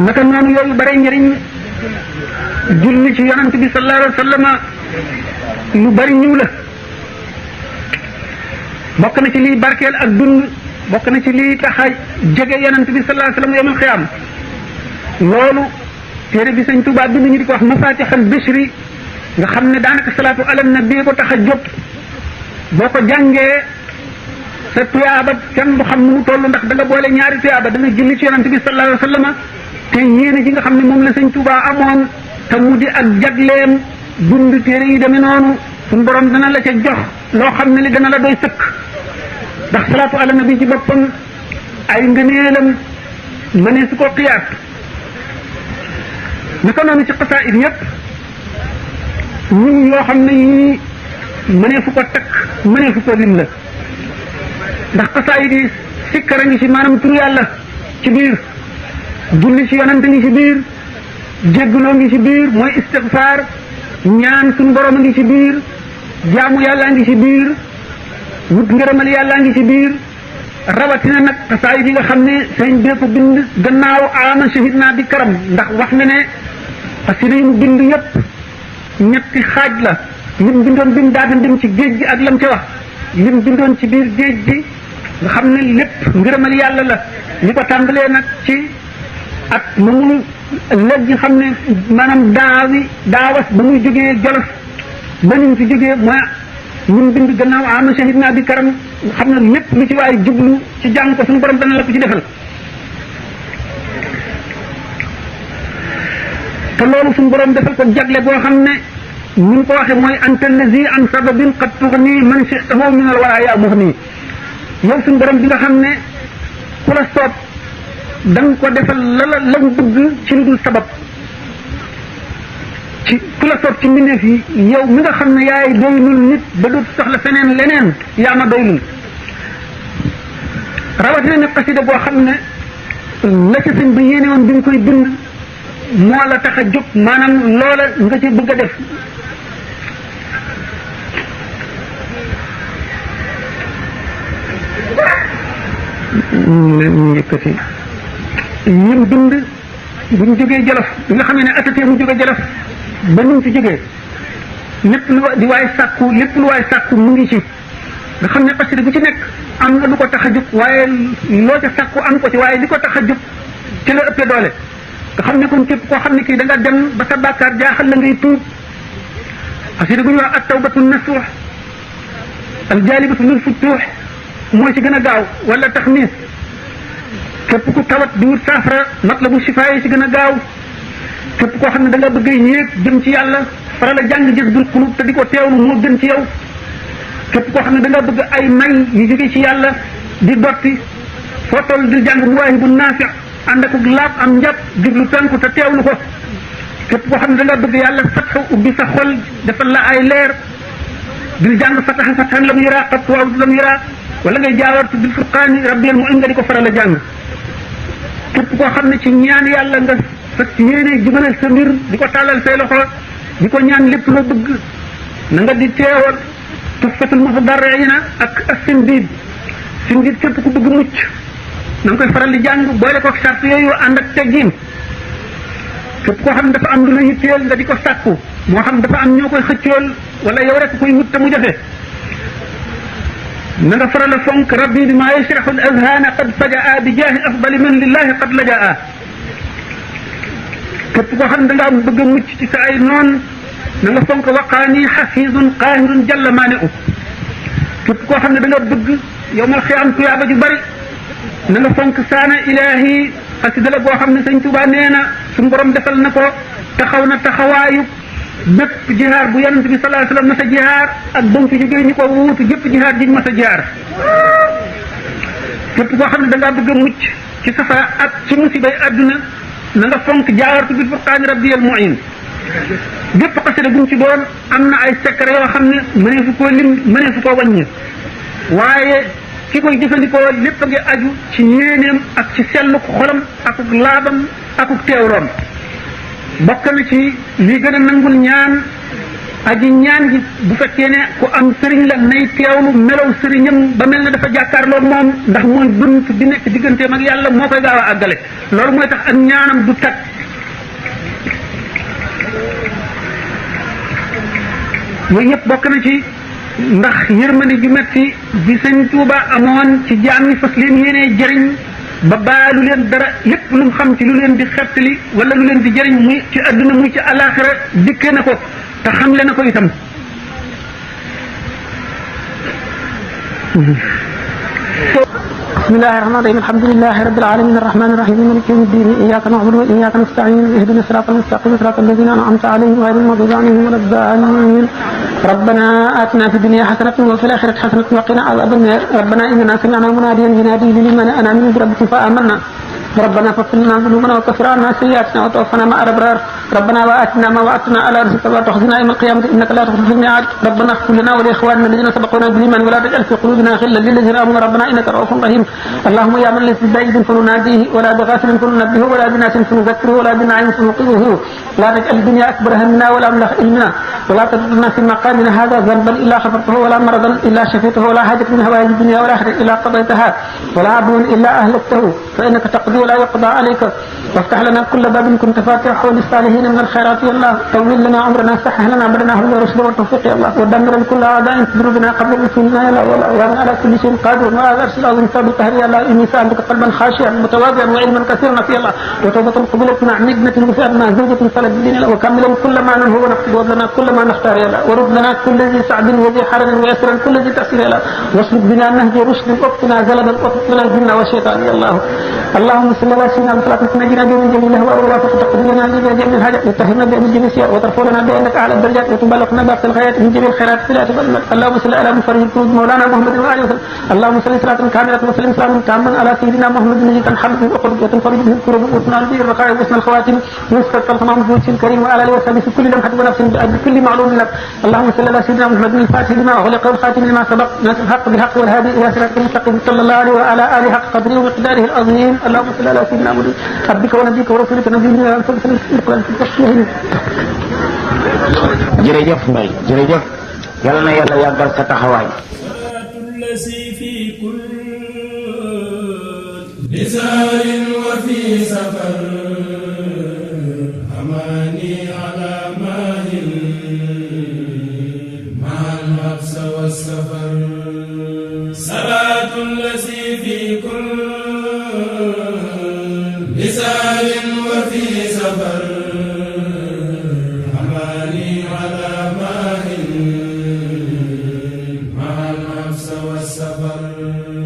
naka noonu yooyu bare njëriñ julli ci yonent bi sallallahu alayhi wa sallam lu bari ñëw la bokk na ci liy barkeel ak dund bokk na ci liy tax a jege yonent bi sallallahu alayhi wa sallam yawmal xiyaam loolu téere bi sëñ Tuubaa bind ñu di ko wax mafatixal bishri nga xam ne daanaka salaatu ala nabi ko tax a jóg boo ko jàngee sa tuyaaba kenn du xam nu mu toll ndax da nga boole ñaari tuyaaba da nga julli ci yonent bi sallallahu alayhi wa sallam te yéene ji nga xam ne moom la sëñ Tuubaa amoon te mu di ak jagleem dund téere yi demee noonu suñu borom dana la ca jox loo xam ne li dana la doy sëkk ndax salaatu ala nabi ci boppam ay ngëneelam mënee su ko xiyaas naka noonu ci xasaayid yëpp ñun yoo xam ne yii mënee fu ko takk mënee fu ko lim la ndax xasaayid yi sikkara ngi ci maanaam tur yàlla ci biir julli ci yonent ngi ci biir jéggaloo ngi ci biir mooy istigfaar ñaan suñu borom a ngi ci biir jaamu yàlla ngi ci biir wut ngërëmal yàlla ngi ci biir rawatina nag xasaayid yi nga xam ne sëñ bee ko bind gannaaw ama shahid naa bi karam ndax wax na ne xasida yi mu bind yépp ñetti xaaj la lim bindoon bi mu daal dem ci géej gi ak lam ca wax lim bindoon ci biir géej gi nga xam ne lépp ngërëmal yàlla la li ko tàmbalee nag ci at ma muy léegi xam ne maanaam daawas ba muy jógee Jolof ba niñ fi jógee mooy ñun bind gannaaw ama shahid naa bi karam nga xam ne lépp lu ci waaye jublu ci jàng ko suñu borom dana la ko ci defal te loolu suñu borom defal ko jagle boo xam ne ñu ko waxee mooy anta lazi an sababin qad tughni man shi'tahu min al wara ya mughni yow suñu borom bi nga xam ne ku la soob da nga ko defal la mu bëgg ci lu dul sabab ci ku la soob ci mbindeef yi yow mi nga xam ne yaay doylul nit ba dootu soxla feneen leneen yaa ma doylul rawatina ne xasida boo xam ne la ca sëñ ba yéene woon bi nga koy bind moo la tax a jóg maanaam loola nga ci bëgg a def ñu yëkkati ñim bind bu ñu jógee Jolof bi nga xam ne atatee mu jóge Jolof ba ñu ci jógee lépp lu di waay sàkku lépp lu waay sàkku mu ngi ci nga xam ne xasida bu ci nekk am na lu ko tax a jóg waaye loo ca sàkku am ko ci waaye li ko tax a jóg ci la ëppee doole nga xam ne kon képp koo xam ne kii da nga dem ba sa bàkkaar jaaxal la ngay tuub xasida bu ñuy wax at-tawbatu nasuux al-jaalibatu lil futuux mooy ci gën a gaaw wala taxmiis képp ku tawat di wut saafara matlabu shifaa yi ci gën a gaaw képp koo xam ne da nga bëgg a yéeg jëm ci yàlla faral a jàng Jazbul Quluub te di ko teewlu moo gën ci yow képp koo xam ne da nga bëgg ay may yu jóge ci yàlla di dotti foo toll di jàng Mawaahibu Naafi' ànd ak laab am njàpp jublu tànku te teewlu ko képp koo xam ne da nga bëgg yàlla fatxu ubbi sa xol defal la ay leer di jàng fatahan fatahan lam yuraa qat wa lam yuraa wala ngay jaawartu bil furqaani rabbil mu'in nga di ko faral a jàng képp koo xam ne ci ñaan yàlla nga fas yéene jubanal sa mbir di ko tàllal say loxo di ko ñaan lépp loo bëgg na nga di teewal Tuhfatul Mutadarri'ina ak as-Sindiid Sindiid képp ku bëgg mucc na nga koy faral di jàng boole ko sart yooyu ànd ak teggin képp koo xam ne dafa am lu la yitteel nga di ko sàkku moo xam dafa am ñoo koy xëccool wala yow rek koy wut te mu jafe na nga faral a fonk rabbi bi maa yashrahu al-azhaana qad fajaa bi jaahi afdali man lillahi qad lajaa képp koo xam ne da ngaa bëgg a mucc ci sa ay noon na nga fonk waqaani xafiizun qaahirun jalla maani'u képp koo xam ne da nga bëgg yawmal qiyaam tuyaaba ju bari na nga fonk saana ilaahi xasida la boo xam ne sëñ Tuubaa nee na suñu borom defal na ko taxaw na taxawaayu bépp jihaar bu yonent bi sallallahu alayhi wasallam mas a jihaar ak ba mu fi jógee ñu ko wuutu jëpp jihaar jiñ mas a jihaar képp koo xam ne da ngaa bëgg a mucc ci safara ak ci musibay adduna na nga fonk jaawartu bil furqaani rabbiyal mu'in bépp xasida bu mu ci doon am na ay secret yoo xam ne mënee fu koo lim mënee fu koo wàññi waaye ki koy jëfandikoo lépp a ngi aju ci yéeneem ak ci selluk xolam akuk laabam akuk teewloom bokk na ci li gën a nangul ñaan aji ñaan gi bu fekkee ne ku am sëriñ la nay teewlu melaw sëriñam ba mel ne dafa jàkkaarloo moom ndax mooy bunt di nekk digganteem ak yàlla moo koy gaaw a àggale loolu mooy tax ak ñaanam du tag yooyu yëpp bokk na ci ndax yërmande ju metti bi sëñ Tuuba amoon ci jaam ñi fas leen yéenee jëriñ ba baalu leen dara lépp lu mu xam ci lu leen di xettali wala lu leen di jëriñ muy ci adduna muy ci alaxira dikkee na ko te xamle na ko itam bismillahi rahmani rahim alhamdulillahi rabbil alamin arrahmani arrahim maliki yawmi ddin iyyaka na'budu wa iyyaka nasta'in ihdina siratal mustaqim siratal ladzina an'amta alayhim ghayril maghdubi alayhim waladdallin ربنا آتنا في الدنيا حسنة وفي الآخرة حسنة وقنا عذاب النار ربنا إننا سمعنا مناديا ينادي للإيمان أن آمنوا بربكم فآمنا ربنا فاغفر لنا ذنوبنا وكفر عنا سيئاتنا وتوفنا مع الأبرار ربنا وآتنا ما وعدتنا على رسلك ولا تخزنا يوم القيامة إنك لا تخلف الميعاد ربنا اغفر لنا ولإخواننا الذين سبقونا بالإيمان ولا تجعل في قلوبنا غلا للذين آمنوا ربنا إنك رؤوف رحيم اللهم يا من ليس ببعيد فنناديه ولا بغافل فننبهه ولا بناس فنذكره ولا بنعيم فنوقظه لا تجعل الدنيا أكبر همنا ولا مبلغ علمنا ولا تدرنا في مقامنا هذا ذنبا إلا غفرته ولا مرضا إلا شفيته ولا حاجة من هوائج الدنيا ولا آخرة إلا قضيتها ولا عدو إلا أهلكته فإنك تقضي ولا يقضى عليك وافتح لنا كل باب كنت فاتحه للصالحين من الخيرات يا الله طول لنا عمرنا سهل لنا امرنا هدى الرشد والتوفيق يا الله ودمر كل اعداء تدر بنا قبل وصولنا يا الله ولا على كل شيء قادر وعلى ارسل العظيم ثابت القهر يا الله اني سالتك قلبا خاشعا متواضعا وعلما كثيرا يا الله وتوبة قبلت مع نجمة وفاء مع زوجة صلت بالدين وكملا كل ما ننهو ونقصد لنا كل ما نختار يا الله ورد لنا كل ذي سعد وذي حرم ويسرا كل ذي تأثير يا الله واسلك بنا نهج رشد واقتنا زلدا واقتنا الجن والشيطان يا الله اللهم صل على سيدنا محمد نجينا من جميع الهواء ولا تقدمنا من جميع الحاجات وتهمنا بأمر جميع السيئات وترفعنا بأنك أعلى الدرجات وتبلغنا بأقصى الغايات من جميع الخيرات فلا تبلغ اللهم صل على مفرج الكروب مولانا محمد وآله وسلم اللهم صل صلاة كاملة وسلم سلاما تاما على سيدنا محمد الذي تنحمد وقرب وتنفرج به الكروب وتنال به الرقائع وحسن الخواتم ويستر الخمام بوجه الكريم وعلى آله وصحبه في كل لمحة ونفس بكل معلوم لك اللهم صل على سيدنا محمد الفاتح لما أغلق والخاتم لما سبق ناصر الحق بالحق والهادي إلى صراط المستقيم صلى الله عليه وعلى آله حق قدره ومقداره العظيم اللهم صل على سيدنا محمد عبدك ونبيك ورسولك نبينا jërëjëf Mbaye jërëjëf yal na yàlla yàggal sa taxawaay lisarin wa fi safar amani ala mahin ma'al mabsa wa safar salatul lasi fi kull lisarin wa fi safar السفر